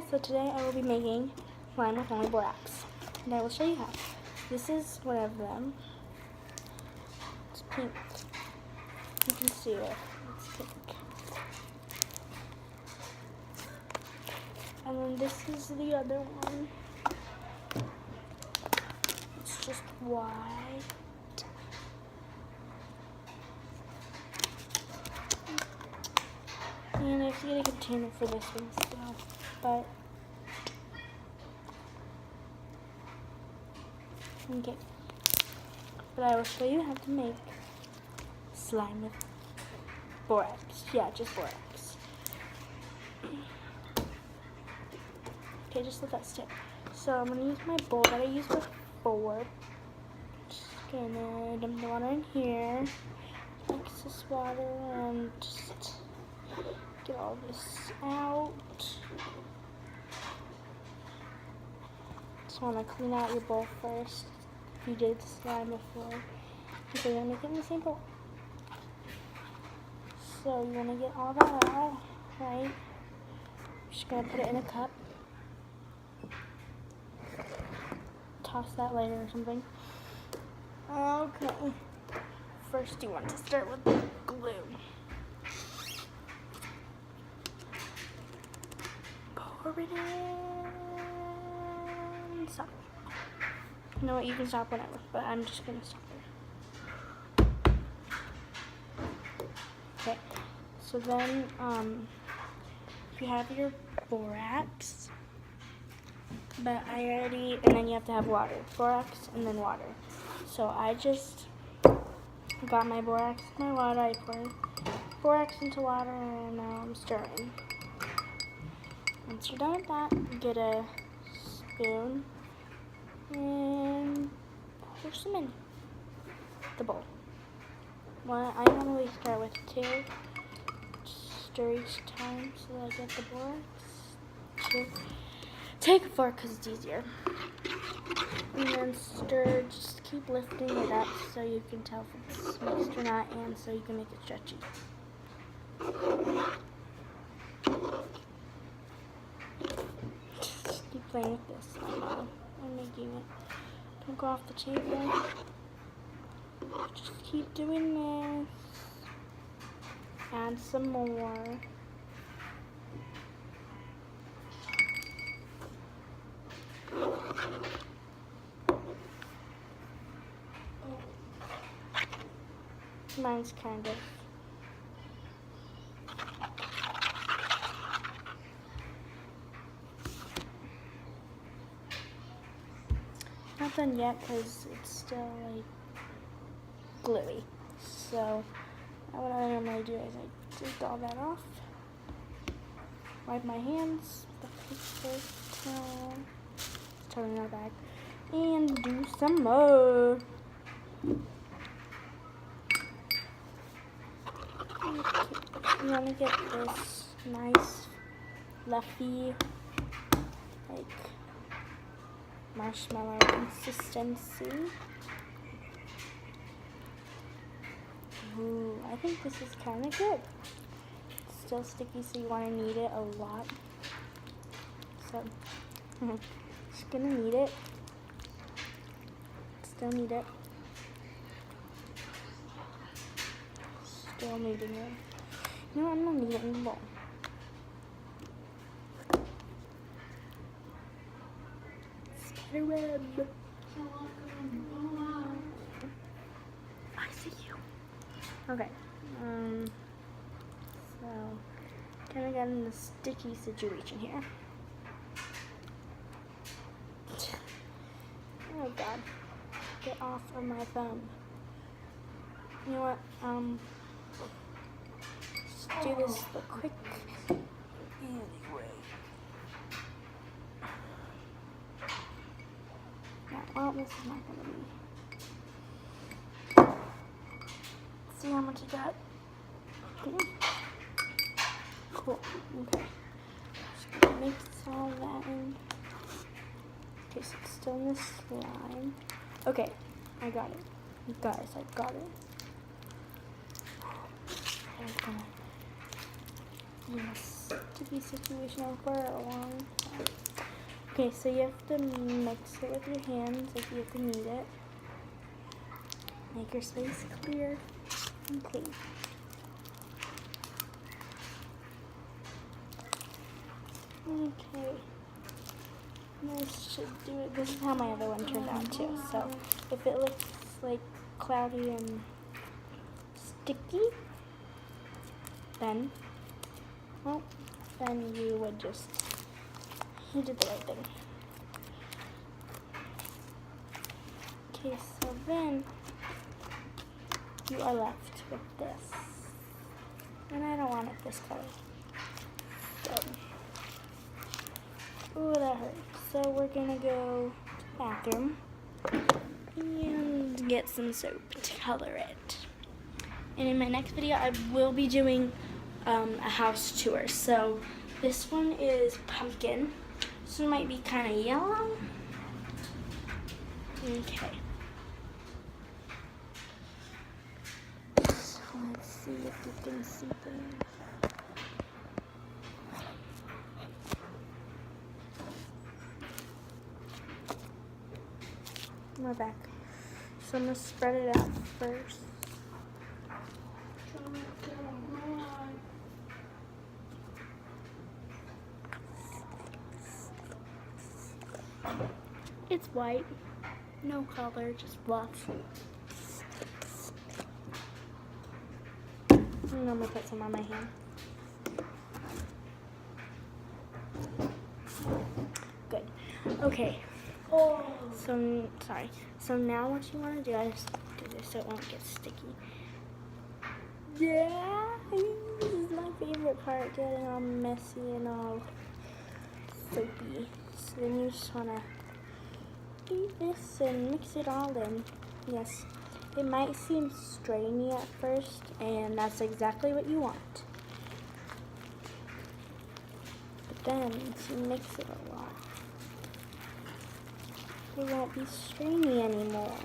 So today I will be making slime with only borax, and I will show you how. This is one of them. It's pink. You can see it. It's pink. And then this is the other one. It's just white. And I have to get a container for this one still, but okay. But I will show you how to make slime with borax. Yeah, just borax. Okay, just let that stick. So I'm gonna use my bowl that I used before. Just gonna dump the water in here. Mix this water and just get all this out. Just want to clean out your bowl first. If you did slime before, because you're gonna make it in the same bowl. So you want to get all that out, right? Just gonna put it in a cup. Toss that later or something. Okay. First, you want to start with the glue. Pour it in. Stop. You know what? You can stop whenever, but I'm just gonna stop there. Okay. So then, you have your borax, but and then you have to have water. Borax and then water. So I just got my borax and my water. I poured borax into water and now I'm stirring. Once you're done with that, get a spoon and pour some in the bowl. Well, I normally start with 2. Stir each time so that I get the borax. 2. Take a fork because it's easier. And then stir, just keep lifting it up so you can tell if it's mixed or not, and so you can make it stretchy. Just keep playing with this. I'm making it. Don't go off the table. Just keep doing this. Add some more. Mine's kind of not done yet because it's still like gluey. So what I normally do is I take all that off, wipe my hands, the paper towel, totally not bag, and do some more. You want to get this nice, fluffy, like marshmallow consistency. Ooh, I think this is kind of good. It's still sticky, so you want to knead it a lot. So, just gonna knead it. Still knead it. Still kneading it. You know what? I'm gonna knead it in the bowl. Spider web. I see you. Okay. So kind of got in a sticky situation here. Oh God! Get off of my thumb. You know what? Let's do this the quick. Anyway. Yeah, well, this is not gonna be. See how much I got? Cool. Okay. Just gonna mix all that in. Okay, so it's still in the slime. Okay, I got it. You guys, I got it. I'm gonna be in a sticky situation for a long time. Okay, so you have to mix it with your hands, like you have to knead it. Make your space clear and clean. Okay. This should do it. This is how my other one turned out too. So if it looks like cloudy and sticky, then, well, then you did the right thing. Okay, so then you are left with this. And I don't want it this color. So, ooh, that hurts. So we're gonna go to the bathroom and get some soap to color it. And in my next video, I will be doing a house tour. So this one is pumpkin. This one might be kind of yellow. Okay. So let's see if you can see things. We're back. So I'm gonna spread it out first. It's white, no color, just fluff. And I'm gonna put some on my hand. Good. Okay. Oh. So now what you want to do, I just do this so it won't get sticky. Yeah, this is my favorite part, getting all messy and all soapy. So then you just want to do this and mix it all in. Yes, it might seem strainy at first, and that's exactly what you want. But then, if you mix it a lot, it won't be strainy anymore.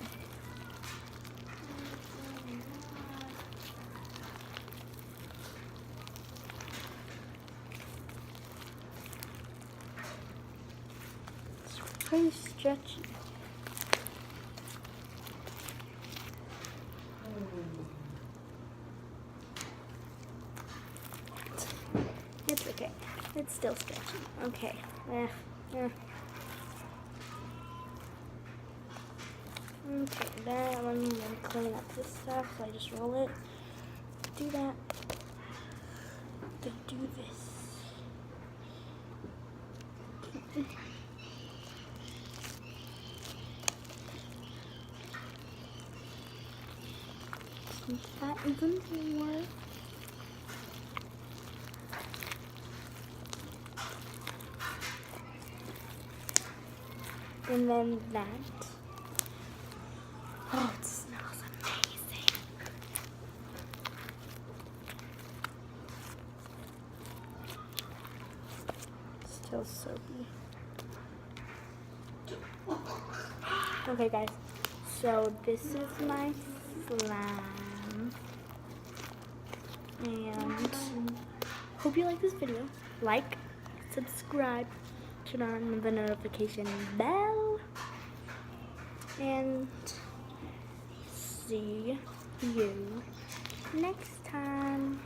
It's pretty stretchy. It's okay. It's still stretchy. Okay. Okay, then I'm going to clean up this stuff, so I just roll it. Do that. Then do this. That even more. And then that. Oh, it smells amazing. Still soapy. Okay, guys. So this is my slime. And hope you like this video. Like, subscribe, turn on the notification bell, and see you next time.